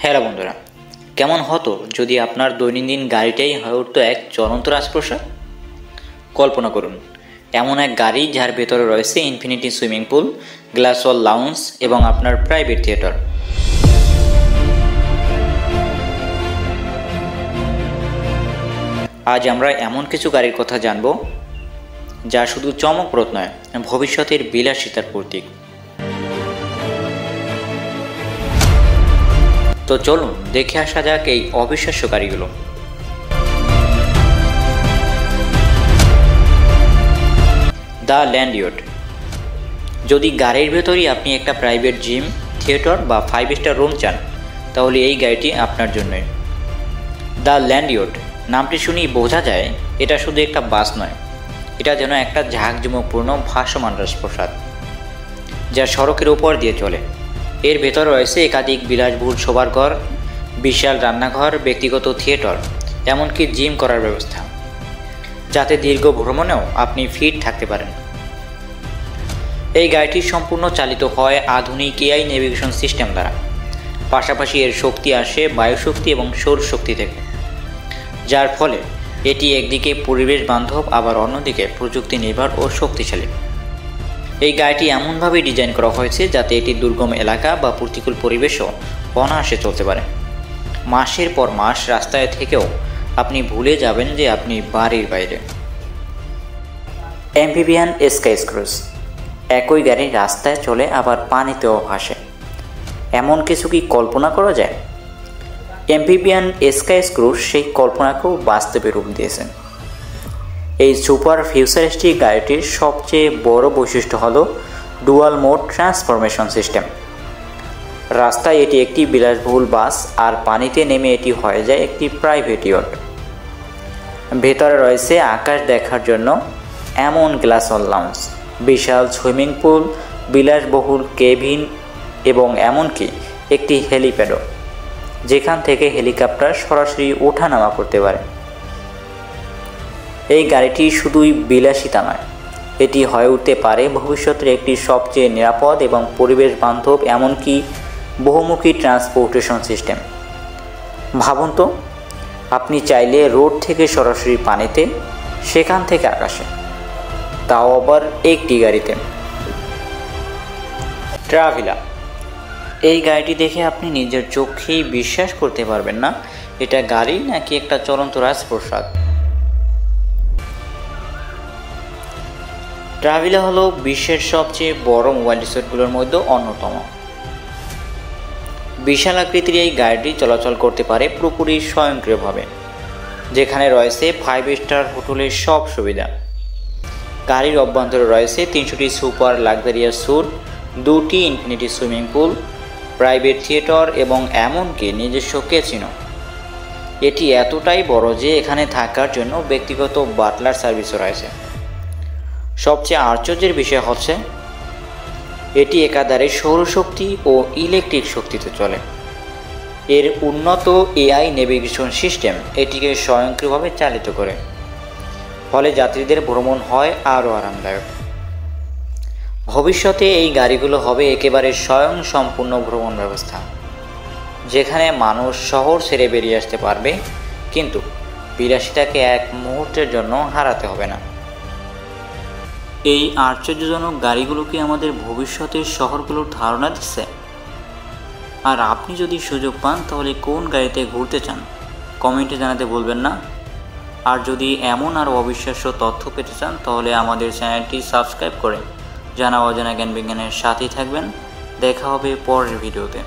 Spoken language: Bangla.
হ্যালো বন্ধুরা, কেমন হতো যদি আপনার দৈনন্দিন গাড়িটাই হয়ে উঠতো এক চলন্ত রাজপ্রাসাদ। কল্পনা করুন এমন এক গাড়ি যার ভেতরে রয়েছে ইনফিনিটি সুইমিং পুল, গ্লাস ওয়াল লাউঞ্জ এবং আপনার প্রাইভেট থিয়েটার। আজ আমরা এমন কিছু গাড়ির কথা জানব যা শুধু চমকপ্রদ নয়, ভবিষ্যতের বিলাসিতার প্রতীক। তো চলুন দেখে আসা যাক এই অবিশ্বাস্য গাড়িগুলো। দ্য ল্যান্ডিওট। যদি গাড়ির ভেতরেই আপনি একটা প্রাইভেট জিম, থিয়েটার বা 5 স্টার রুম চান, তাহলে এই গাড়িটি আপনার জন্যই। দ্য ল্যান্ডিওট নামটি শুনেই বোঝা যায় এটা শুধু একটা বাস নয়, এটা যেন একটা ঝাঁকজমকপূর্ণ ভাসমান রাজপ্রাসাদ যা সড়কের উপর দিয়ে চলে। এর ভেতর রয়েছে একাধিক বিলাসবহুল শোবার ঘর, বিশাল রান্নাঘর, ব্যক্তিগত থিয়েটার, এমনকি জিম করার ব্যবস্থা, যাতে দীর্ঘ ভ্রমণেও আপনি ফিট থাকতে পারেন। এই গাড়িটি সম্পূর্ণ চালিত হয় আধুনিক এআই নেভিগেশন সিস্টেম দ্বারা। পাশাপাশি এর শক্তি আসে বায়ুশক্তি এবং সৌরশক্তি থেকে, যার ফলে এটি একদিকে পরিবেশ বান্ধব আবার অন্যদিকে প্রযুক্তি নির্ভর ও শক্তিশালী। এই গাড়িটি এমনভাবে ডিজাইন করা হয়েছে যাতে এটি দুর্গম এলাকা বা প্রতিকূল পরিবেশও অনায়াসে চলতে পারে। মাসের পর মাস রাস্তায় থেকেও আপনি ভুলে যাবেন যে আপনি বাড়ির বাইরে। Amphibian sky cruise. একই গাড়ি রাস্তায় চলে আবার পানিতেও ভাসে, এমন কিছু কি কল্পনা করা যায়? অ্যাম্ফিবিয়ান স্কাই ক্রুজ সেই কল্পনাকেও বাস্তবে রূপ দিয়েছেন। এই সুপার ফিউচারিস্টিক গাড়িটির সবচেয়ে বড় বৈশিষ্ট্য হল ডুয়াল মোড ট্রান্সফরমেশন সিস্টেম। রাস্তায় এটি একটি বিলাসবহুল বাস, আর পানিতে নেমে এটি হয়ে যায় একটি প্রাইভেট ইয়ট। ভেতরে রয়েছে আকাশ দেখার জন্য এমন গ্লাস ওয়াল লাউঞ্জ, বিশাল সুইমিং পুল, বিলাসবহুল কেবিন এবং এমনকি একটি হেলিপ্যাডও, যেখান থেকে হেলিকপ্টার সরাসরি ওঠানামা করতে পারে। এই গাড়িটি শুধুই বিলাসিতা নয়, এটি হয়ে উঠতে পারে ভবিষ্যতের একটি সবচেয়ে নিরাপদ এবং পরিবেশ বান্ধব এমনকি বহুমুখী ট্রান্সপোর্টেশন সিস্টেম। ভাবুন তো, আপনি চাইলে রোড থেকে সরাসরি পানিতে, সেখান থেকে আকাশে, তাও আবার একটি গাড়িতে। ট্রাভিলা। এই গাড়িটি দেখে আপনি নিজের চোখেই বিশ্বাস করতে পারবেন না এটা গাড়ি নাকি একটা চলন্ত রাজপ্রাসাদ। ট্রাভিলা হলো বিশ্বের সবচেয়ে বড় মোবাইল রিসোর্টগুলোর মধ্যে অন্যতম। বিশাল আকৃতির এই গাড়িটি চলাচল করতে পারে পুরোপুরি স্বয়ংক্রিয়ভাবে, যেখানে রয়েছে 5 স্টার হোটেলের সব সুবিধা। গাড়ির অভ্যন্তরে রয়েছে 300টি সুপার লাক্সারিয়াস স্যুট, 2টি infinity swimming pool, private theatre এবং এমনকি নিজস্ব ক্যাসিনো। এটি এতটাই বড় যে এখানে থাকার জন্য ব্যক্তিগত বাটলার সার্ভিসও রয়েছে। সবচেয়ে আশ্চর্যের বিষয় হচ্ছে এটি একাধারে সৌরশক্তি ও ইলেকট্রিক শক্তিতে চলে। এর উন্নত এআই নেভিগেশন সিস্টেম এটিকে স্বয়ংক্রিয়ভাবে চালিত করে, ফলে যাত্রীদের ভ্রমণ হয় আরও আরামদায়ক। ভবিষ্যতে এই গাড়িগুলো হবে একেবারে স্বয়ংসম্পূর্ণ ভ্রমণ ব্যবস্থা, যেখানে মানুষ শহর ছেড়ে বেরিয়ে আসতে পারবে, কিন্তু বিলাসিতাকে এক মুহূর্তের জন্য হারাতে হবে না। এই আশ্চর্যজনক গাড়িগুলো কি আমাদের ভবিষ্যতের শহরগুলোর ধারণা দিচ্ছে? আর আপনি যদি সুযোগ পান তাহলে কোন গাড়িতে ঘুরতে চান কমেন্টে জানাতে ভুলবেন না। আর যদি এমন আরও অবিশ্বাস্য তথ্য পেতে চান তাহলে আমাদের চ্যানেলটি সাবস্ক্রাইব করে জানা অজানা জ্ঞান বিজ্ঞানের সাথেই থাকবেন। দেখা হবে পরের ভিডিওতে।